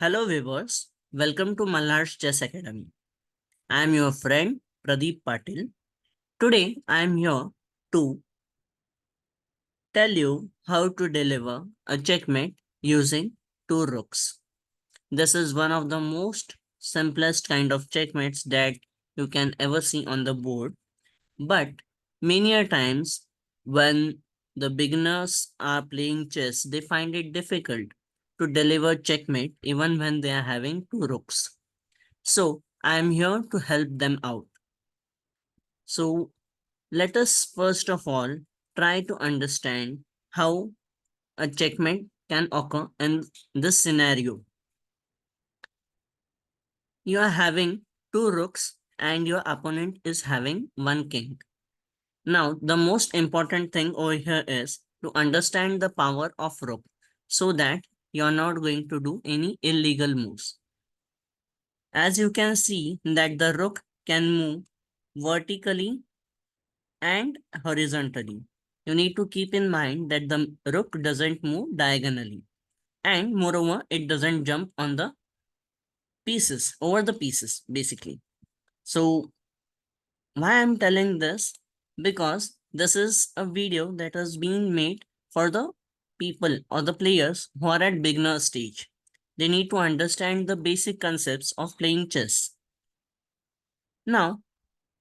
Hello viewers, welcome to Malhar's Chess Academy. I am your friend Pradeep Patil. Today I am here to tell you how to deliver a checkmate using two rooks. This is one of the most simplest kind of checkmates that you can ever see on the board. But many a times when the beginners are playing chess, they find it difficult to deliver checkmate even when they are having two rooks. So I am here to help them out. So let us first of all try to understand how a checkmate can occur in this scenario. You are having two rooks and your opponent is having one king. Now, the most important thing over here is to understand the power of rook so that you are not going to do any illegal moves. As you can see that the rook can move vertically and horizontally. You need to keep in mind that the rook doesn't move diagonally, and moreover, it doesn't jump on the pieces, over the pieces, basically. So, why I'm telling this? Because this is a video that has been made for the people or the players who are at beginner stage. They need to understand the basic concepts of playing chess. Now,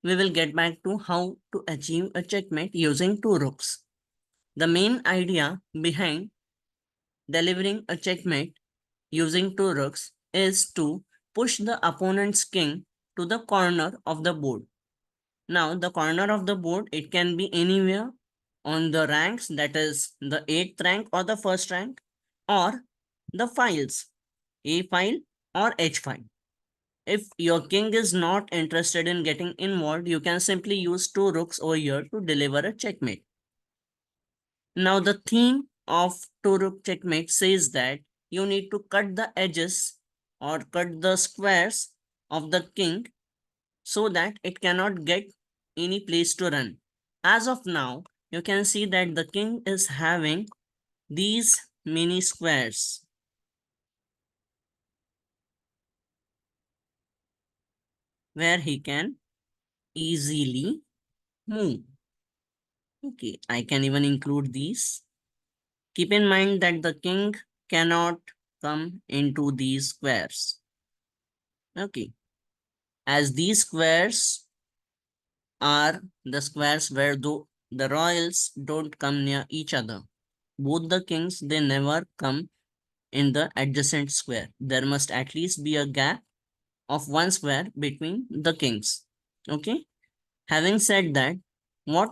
we will get back to how to achieve a checkmate using two rooks. The main idea behind delivering a checkmate using two rooks is to push the opponent's king to the corner of the board. Now, the corner of the board, it can be anywhere on the ranks, that is the 8th rank or the first rank, or the files, A file or H file. If your king is not interested in getting involved, you can simply use two rooks over here to deliver a checkmate. Now, the theme of two-rook checkmate says that you need to cut the edges or cut the squares of the king so that it cannot get any place to run. As of now, you can see that the king is having these many squares where he can easily move. Okay, I can even include these. Keep in mind that the king cannot come into these squares. Okay, as these squares are the squares where the royals don't come near each other. Both the kings, they never come in the adjacent square. There must at least be a gap of one square between the kings. Okay. Having said that, what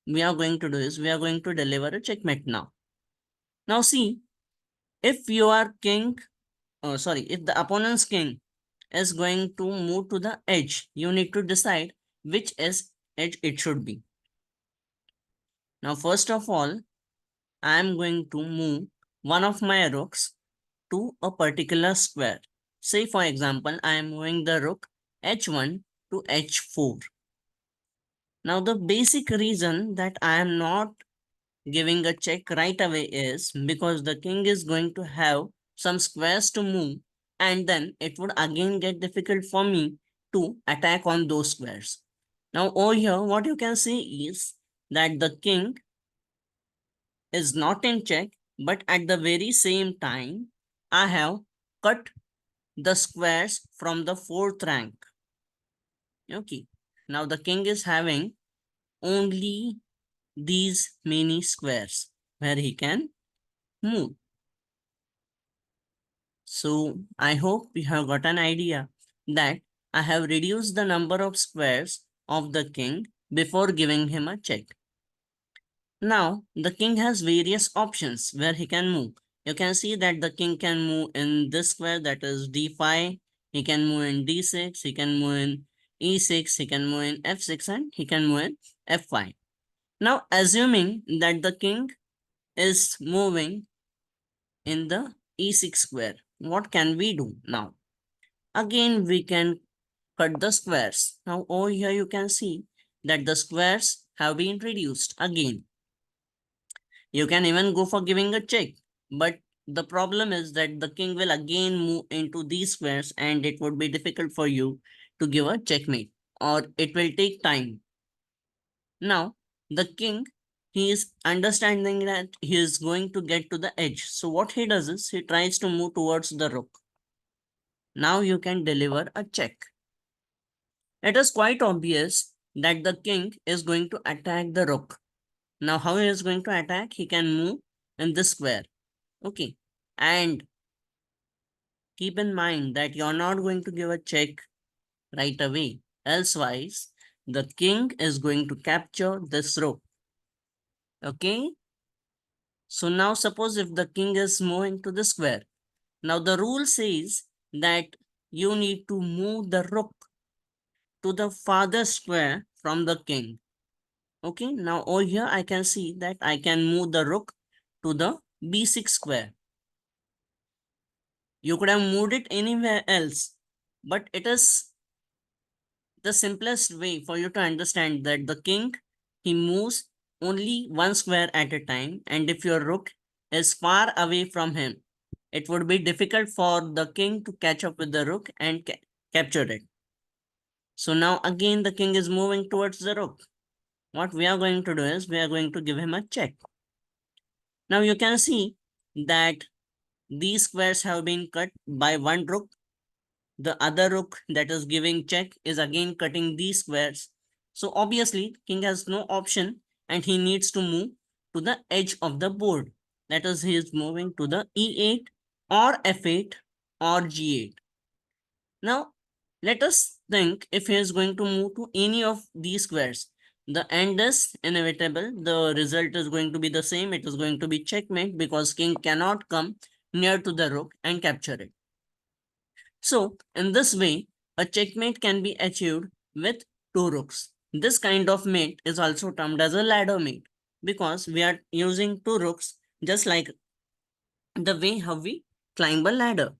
we are going to do is we are going to deliver a checkmate now. Now see, if your king, if the opponent's king is going to move to the edge, you need to decide which edge it should be. Now, first of all, I am going to move one of my rooks to a particular square. Say, for example, I am moving the rook h1 to h4. Now, the basic reason that I am not giving a check right away is because the king is going to have some squares to move, and then it would again get difficult for me to attack on those squares. Now, over here, what you can see is that the king is not in check, but at the very same time, I have cut the squares from the 4th rank. Okay. Now the king is having only these many squares where he can move. So I hope you have got an idea that I have reduced the number of squares of the king before giving him a check. Now, the king has various options where he can move. You can see that the king can move in this square, that is d5. He can move in d6. He can move in e6. He can move in f6 and he can move in f5. Now, assuming that the king is moving in the e6 square, what can we do now? Again, we can cut the squares. Now, over here you can see that the squares have been reduced again. You can even go for giving a check, but the problem is that the king will again move into these squares and it would be difficult for you to give a checkmate, or it will take time. Now, the king, he is understanding that he is going to get to the edge. So what he does is he tries to move towards the rook. Now you can deliver a check. It is quite obvious that the king is going to attack the rook. Now how he is going to attack? He can move in this square. Okay. And keep in mind that you're not going to give a check right away. Elsewise, the king is going to capture this rook. Okay. So now suppose if the king is moving to the square. Now the rule says that you need to move the rook to the farthest square from the king. Okay, now over here I can see that I can move the rook to the b6 square. You could have moved it anywhere else, but it is the simplest way for you to understand that the king, he moves only one square at a time, and if your rook is far away from him, it would be difficult for the king to catch up with the rook and capture it. So now again the king is moving towards the rook. What we are going to do is we are going to give him a check. Now you can see that these squares have been cut by one rook. The other rook that is giving check is again cutting these squares. So obviously king has no option and he needs to move to the edge of the board. That is, he is moving to the e8 or f8 or g8. Now let us think if he is going to move to any of these squares. The end is inevitable. The result is going to be the same. It is going to be checkmate because king cannot come near to the rook and capture it. So in this way, a checkmate can be achieved with two rooks. This kind of mate is also termed as a ladder mate because we are using two rooks just like the way how we climb a ladder.